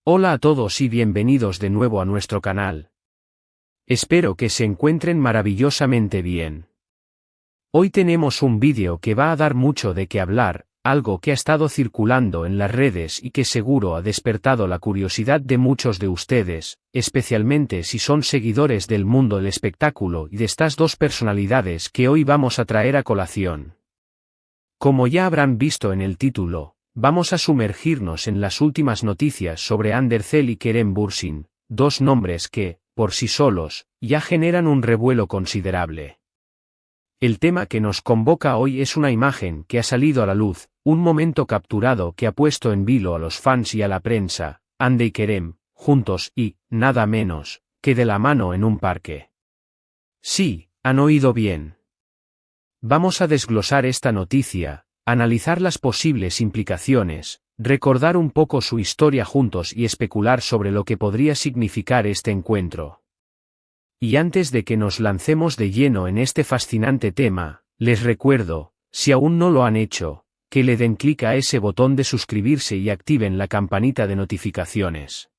Hola a todos y bienvenidos de nuevo a nuestro canal. Espero que se encuentren maravillosamente bien. Hoy tenemos un vídeo que va a dar mucho de qué hablar, algo que ha estado circulando en las redes y que seguro ha despertado la curiosidad de muchos de ustedes, especialmente si son seguidores del mundo del espectáculo y de estas dos personalidades que hoy vamos a traer a colación. Como ya habrán visto en el título, vamos a sumergirnos en las últimas noticias sobre Ander Zel y Kerem Bürsin, dos nombres que, por sí solos, ya generan un revuelo considerable. El tema que nos convoca hoy es una imagen que ha salido a la luz, un momento capturado que ha puesto en vilo a los fans y a la prensa, Ander y Kerem, juntos y, nada menos, que de la mano en un parque. Sí, han oído bien. Vamos a desglosar esta noticia, analizar las posibles implicaciones, recordar un poco su historia juntos y especular sobre lo que podría significar este encuentro. Y antes de que nos lancemos de lleno en este fascinante tema, les recuerdo, si aún no lo han hecho, que le den clic a ese botón de suscribirse y activen la campanita de notificaciones.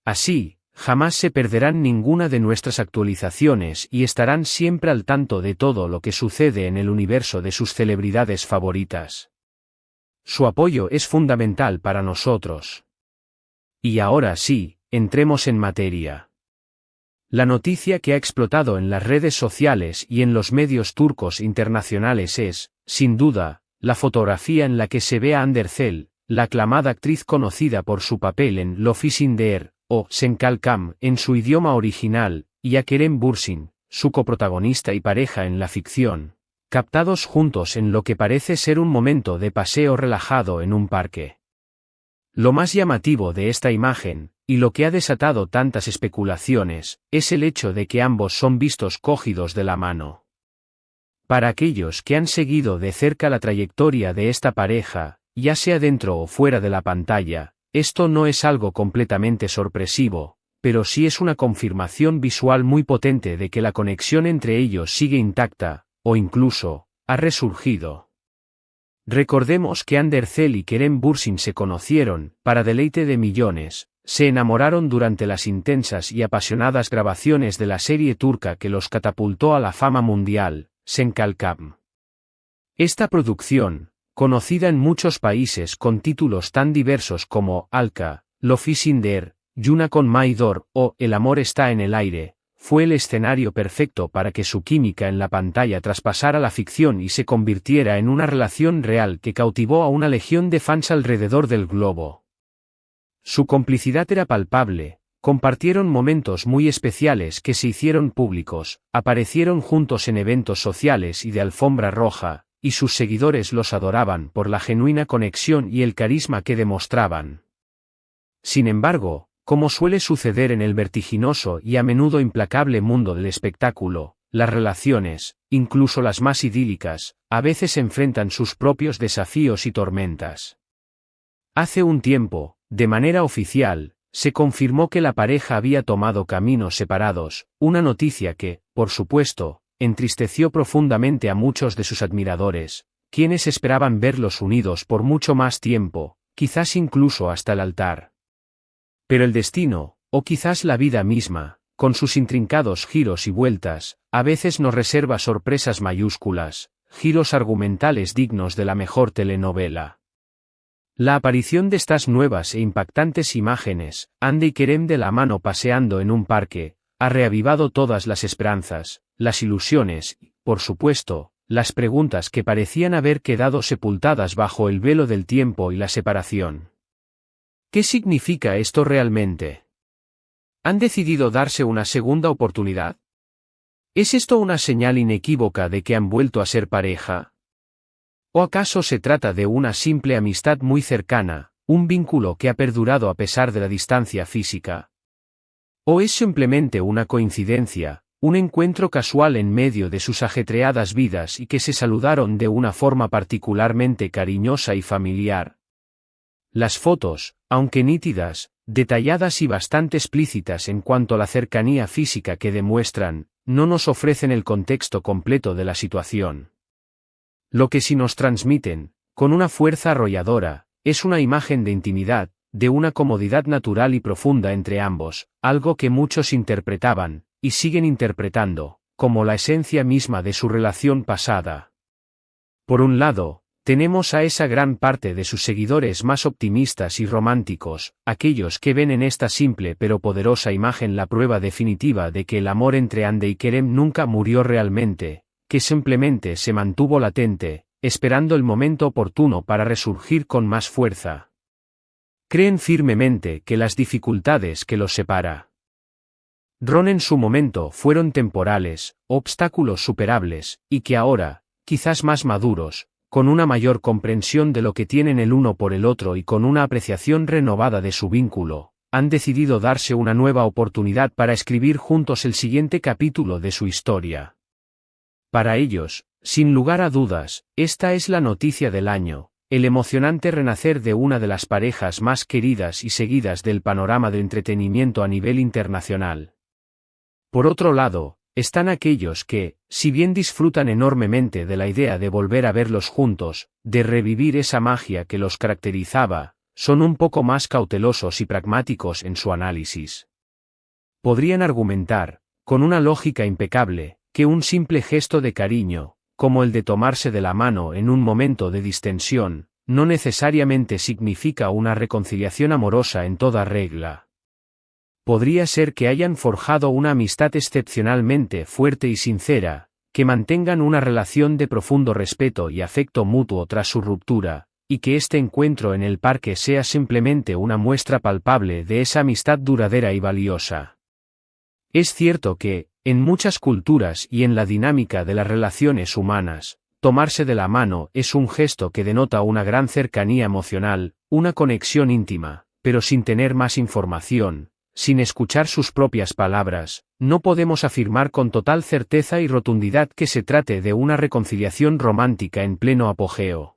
Así, jamás se perderán ninguna de nuestras actualizaciones y estarán siempre al tanto de todo lo que sucede en el universo de sus celebridades favoritas. Su apoyo es fundamental para nosotros. Y ahora sí, entremos en materia. La noticia que ha explotado en las redes sociales y en los medios turcos internacionales es, sin duda, la fotografía en la que se ve a Ander Zel, la aclamada actriz conocida por su papel en Lofisinder, o Senkalkam en su idioma original, y a Kerem Bürsin, su coprotagonista y pareja en la ficción, captados juntos en lo que parece ser un momento de paseo relajado en un parque. Lo más llamativo de esta imagen, y lo que ha desatado tantas especulaciones, es el hecho de que ambos son vistos cogidos de la mano. Para aquellos que han seguido de cerca la trayectoria de esta pareja, ya sea dentro o fuera de la pantalla, esto no es algo completamente sorpresivo, pero sí es una confirmación visual muy potente de que la conexión entre ellos sigue intacta, o incluso, ha resurgido. Recordemos que Ander Zel y Kerem Bürsin se conocieron, para deleite de millones, se enamoraron durante las intensas y apasionadas grabaciones de la serie turca que los catapultó a la fama mundial, Senkalkam. Esta producción, conocida en muchos países con títulos tan diversos como Alka, Lofisinder, Yuna con Maidor o El amor está en el aire, fue el escenario perfecto para que su química en la pantalla traspasara la ficción y se convirtiera en una relación real que cautivó a una legión de fans alrededor del globo. Su complicidad era palpable, compartieron momentos muy especiales que se hicieron públicos, aparecieron juntos en eventos sociales y de alfombra roja, y sus seguidores los adoraban por la genuina conexión y el carisma que demostraban. Sin embargo, como suele suceder en el vertiginoso y a menudo implacable mundo del espectáculo, las relaciones, incluso las más idílicas, a veces enfrentan sus propios desafíos y tormentas. Hace un tiempo, de manera oficial, se confirmó que la pareja había tomado caminos separados, una noticia que, por supuesto, entristeció profundamente a muchos de sus admiradores, quienes esperaban verlos unidos por mucho más tiempo, quizás incluso hasta el altar. Pero el destino, o quizás la vida misma, con sus intrincados giros y vueltas, a veces nos reserva sorpresas mayúsculas, giros argumentales dignos de la mejor telenovela. La aparición de estas nuevas e impactantes imágenes, Ander y Kerem de la mano paseando en un parque, ha reavivado todas las esperanzas, las ilusiones y, por supuesto, las preguntas que parecían haber quedado sepultadas bajo el velo del tiempo y la separación. ¿Qué significa esto realmente? ¿Han decidido darse una segunda oportunidad? ¿Es esto una señal inequívoca de que han vuelto a ser pareja? ¿O acaso se trata de una simple amistad muy cercana, un vínculo que ha perdurado a pesar de la distancia física? ¿O es simplemente una coincidencia, un encuentro casual en medio de sus ajetreadas vidas y que se saludaron de una forma particularmente cariñosa y familiar? Las fotos, aunque nítidas, detalladas y bastante explícitas en cuanto a la cercanía física que demuestran, no nos ofrecen el contexto completo de la situación. Lo que sí nos transmiten, con una fuerza arrolladora, es una imagen de intimidad, de una comodidad natural y profunda entre ambos, algo que muchos interpretaban, y siguen interpretando, como la esencia misma de su relación pasada. Por un lado, tenemos a esa gran parte de sus seguidores más optimistas y románticos, aquellos que ven en esta simple pero poderosa imagen la prueba definitiva de que el amor entre Hande y Kerem nunca murió realmente, que simplemente se mantuvo latente, esperando el momento oportuno para resurgir con más fuerza. Creen firmemente que las dificultades que los separa en su momento fueron temporales, obstáculos superables, y que ahora, quizás más maduros, con una mayor comprensión de lo que tienen el uno por el otro y con una apreciación renovada de su vínculo, han decidido darse una nueva oportunidad para escribir juntos el siguiente capítulo de su historia. Para ellos, sin lugar a dudas, esta es la noticia del año, el emocionante renacer de una de las parejas más queridas y seguidas del panorama de entretenimiento a nivel internacional. Por otro lado, están aquellos que, si bien disfrutan enormemente de la idea de volver a verlos juntos, de revivir esa magia que los caracterizaba, son un poco más cautelosos y pragmáticos en su análisis. Podrían argumentar, con una lógica impecable, que un simple gesto de cariño, como el de tomarse de la mano en un momento de distensión, no necesariamente significa una reconciliación amorosa en toda regla. Podría ser que hayan forjado una amistad excepcionalmente fuerte y sincera, que mantengan una relación de profundo respeto y afecto mutuo tras su ruptura, y que este encuentro en el parque sea simplemente una muestra palpable de esa amistad duradera y valiosa. Es cierto que, en muchas culturas y en la dinámica de las relaciones humanas, tomarse de la mano es un gesto que denota una gran cercanía emocional, una conexión íntima, pero sin tener más información. Sin escuchar sus propias palabras, no podemos afirmar con total certeza y rotundidad que se trate de una reconciliación romántica en pleno apogeo.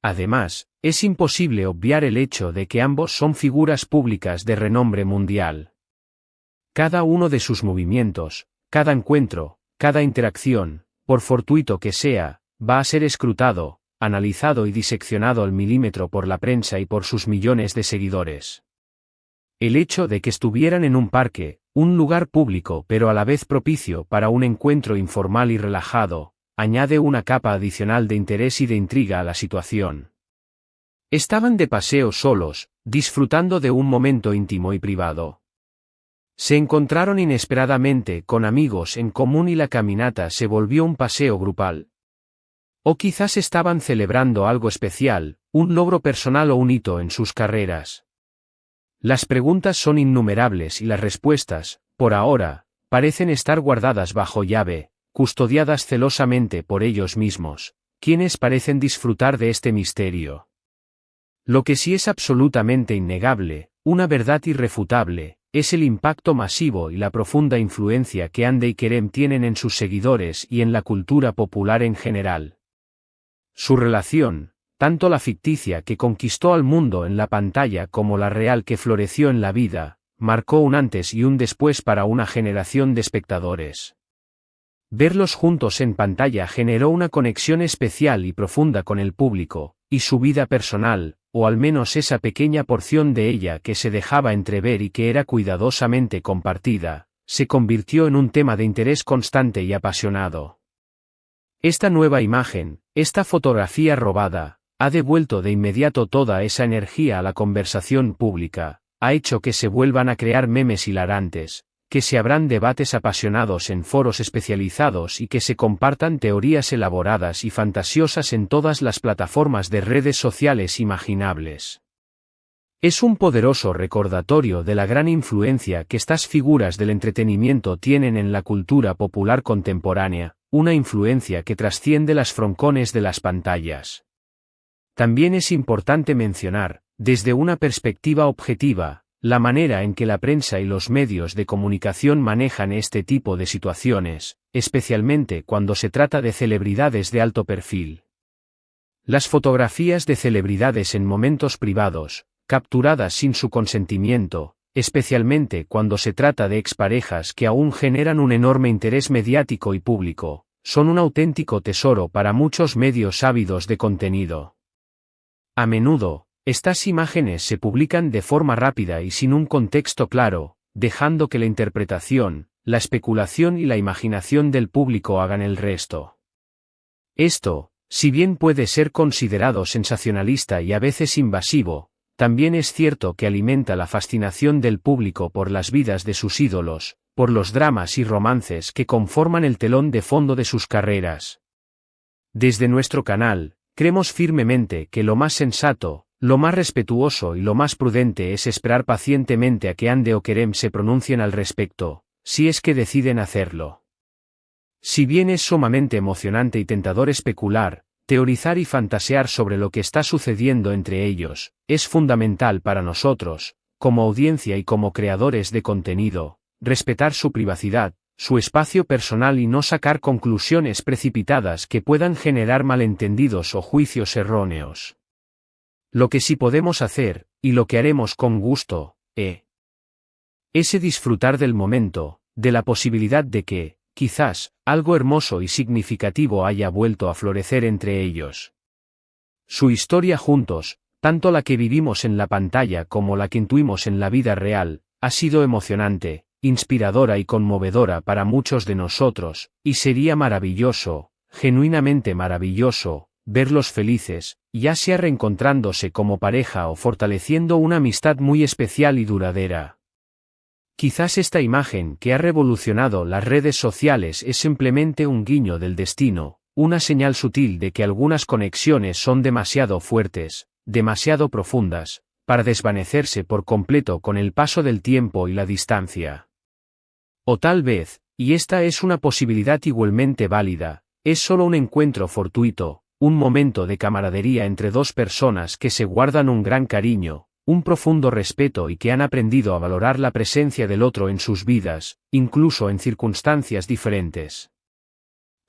Además, es imposible obviar el hecho de que ambos son figuras públicas de renombre mundial. Cada uno de sus movimientos, cada encuentro, cada interacción, por fortuito que sea, va a ser escrutado, analizado y diseccionado al milímetro por la prensa y por sus millones de seguidores. El hecho de que estuvieran en un parque, un lugar público pero a la vez propicio para un encuentro informal y relajado, añade una capa adicional de interés y de intriga a la situación. Estaban de paseo solos, disfrutando de un momento íntimo y privado. Se encontraron inesperadamente con amigos en común y la caminata se volvió un paseo grupal. O quizás estaban celebrando algo especial, un logro personal o un hito en sus carreras. Las preguntas son innumerables y las respuestas, por ahora, parecen estar guardadas bajo llave, custodiadas celosamente por ellos mismos, quienes parecen disfrutar de este misterio. Lo que sí es absolutamente innegable, una verdad irrefutable, es el impacto masivo y la profunda influencia que Hande y Kerem tienen en sus seguidores y en la cultura popular en general. Su relación, tanto la ficticia que conquistó al mundo en la pantalla como la real que floreció en la vida, marcó un antes y un después para una generación de espectadores. Verlos juntos en pantalla generó una conexión especial y profunda con el público, y su vida personal, o al menos esa pequeña porción de ella que se dejaba entrever y que era cuidadosamente compartida, se convirtió en un tema de interés constante y apasionado. Esta nueva imagen, esta fotografía robada, ha devuelto de inmediato toda esa energía a la conversación pública, ha hecho que se vuelvan a crear memes hilarantes, que se abran debates apasionados en foros especializados y que se compartan teorías elaboradas y fantasiosas en todas las plataformas de redes sociales imaginables. Es un poderoso recordatorio de la gran influencia que estas figuras del entretenimiento tienen en la cultura popular contemporánea, una influencia que trasciende las froncones de las pantallas. También es importante mencionar, desde una perspectiva objetiva, la manera en que la prensa y los medios de comunicación manejan este tipo de situaciones, especialmente cuando se trata de celebridades de alto perfil. Las fotografías de celebridades en momentos privados, capturadas sin su consentimiento, especialmente cuando se trata de exparejas que aún generan un enorme interés mediático y público, son un auténtico tesoro para muchos medios ávidos de contenido. A menudo, Estas imágenes se publican de forma rápida y sin un contexto claro, dejando que la interpretación, la especulación y la imaginación del público hagan el resto. Esto, si bien puede ser considerado sensacionalista y a veces invasivo, también es cierto que alimenta la fascinación del público por las vidas de sus ídolos, por los dramas y romances que conforman el telón de fondo de sus carreras. Desde nuestro canal, creemos firmemente que lo más sensato, lo más respetuoso y lo más prudente es esperar pacientemente a que Hande o Kerem se pronuncien al respecto, si es que deciden hacerlo. Si bien es sumamente emocionante y tentador especular, teorizar y fantasear sobre lo que está sucediendo entre ellos, es fundamental para nosotros, como audiencia y como creadores de contenido, respetar su privacidad, su espacio personal y no sacar conclusiones precipitadas que puedan generar malentendidos o juicios erróneos. Lo que sí podemos hacer, y lo que haremos con gusto, es disfrutar del momento, de la posibilidad de que, quizás, algo hermoso y significativo haya vuelto a florecer entre ellos. Su historia juntos, tanto la que vivimos en la pantalla como la que intuimos en la vida real, ha sido emocionante, inspiradora y conmovedora para muchos de nosotros, y sería maravilloso, genuinamente maravilloso, verlos felices, ya sea reencontrándose como pareja o fortaleciendo una amistad muy especial y duradera. Quizás esta imagen que ha revolucionado las redes sociales es simplemente un guiño del destino, una señal sutil de que algunas conexiones son demasiado fuertes, demasiado profundas, para desvanecerse por completo con el paso del tiempo y la distancia. O tal vez, y esta es una posibilidad igualmente válida, es solo un encuentro fortuito, un momento de camaradería entre dos personas que se guardan un gran cariño, un profundo respeto y que han aprendido a valorar la presencia del otro en sus vidas, incluso en circunstancias diferentes.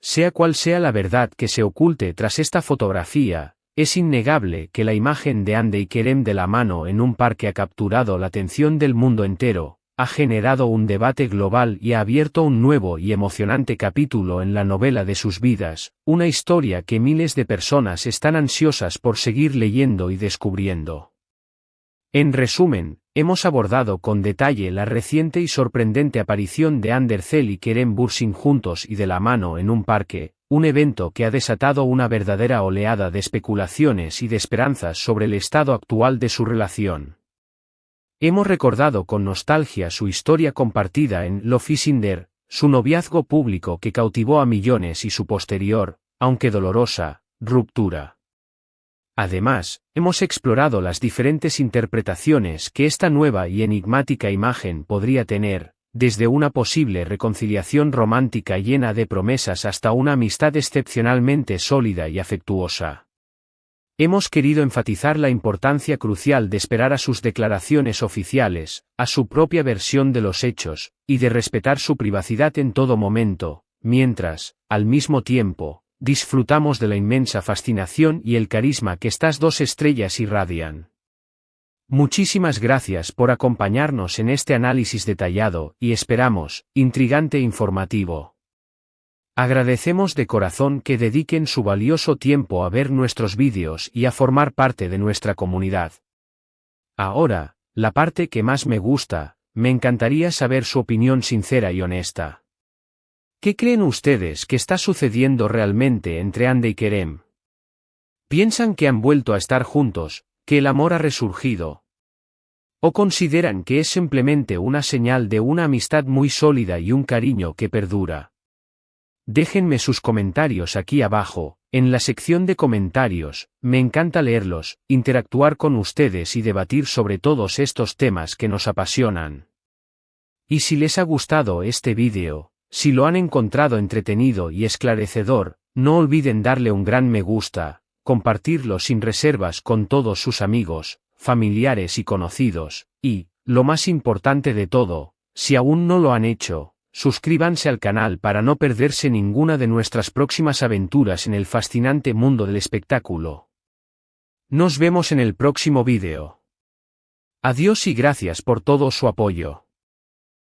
Sea cual sea la verdad que se oculte tras esta fotografía, es innegable que la imagen de Hande y Kerem de la mano en un parque ha capturado la atención del mundo entero, ha generado un debate global y ha abierto un nuevo y emocionante capítulo en la novela de sus vidas, una historia que miles de personas están ansiosas por seguir leyendo y descubriendo. En resumen, hemos abordado con detalle la reciente y sorprendente aparición de Hande Erçel y Kerem Bürsin juntos y de la mano en un parque, un evento que ha desatado una verdadera oleada de especulaciones y de esperanzas sobre el estado actual de su relación. Hemos recordado con nostalgia su historia compartida en Love is in the Air, su noviazgo público que cautivó a millones y su posterior, aunque dolorosa, ruptura. Además, hemos explorado las diferentes interpretaciones que esta nueva y enigmática imagen podría tener, desde una posible reconciliación romántica llena de promesas hasta una amistad excepcionalmente sólida y afectuosa. Hemos querido enfatizar la importancia crucial de esperar a sus declaraciones oficiales, a su propia versión de los hechos, y de respetar su privacidad en todo momento, mientras, al mismo tiempo, disfrutamos de la inmensa fascinación y el carisma que estas dos estrellas irradian. Muchísimas gracias por acompañarnos en este análisis detallado y esperamos, intrigante e informativo. Agradecemos de corazón que dediquen su valioso tiempo a ver nuestros vídeos y a formar parte de nuestra comunidad. Ahora, la parte que más me gusta, me encantaría saber su opinión sincera y honesta. ¿Qué creen ustedes que está sucediendo realmente entre Hande y Kerem? ¿Piensan que han vuelto a estar juntos, que el amor ha resurgido? ¿O consideran que es simplemente una señal de una amistad muy sólida y un cariño que perdura? Déjenme sus comentarios aquí abajo, en la sección de comentarios, me encanta leerlos, interactuar con ustedes y debatir sobre todos estos temas que nos apasionan. Y si les ha gustado este vídeo, si lo han encontrado entretenido y esclarecedor, no olviden darle un gran me gusta, compartirlo sin reservas con todos sus amigos, familiares y conocidos, y, lo más importante de todo, si aún no lo han hecho, suscríbanse al canal para no perderse ninguna de nuestras próximas aventuras en el fascinante mundo del espectáculo. Nos vemos en el próximo vídeo. Adiós y gracias por todo su apoyo.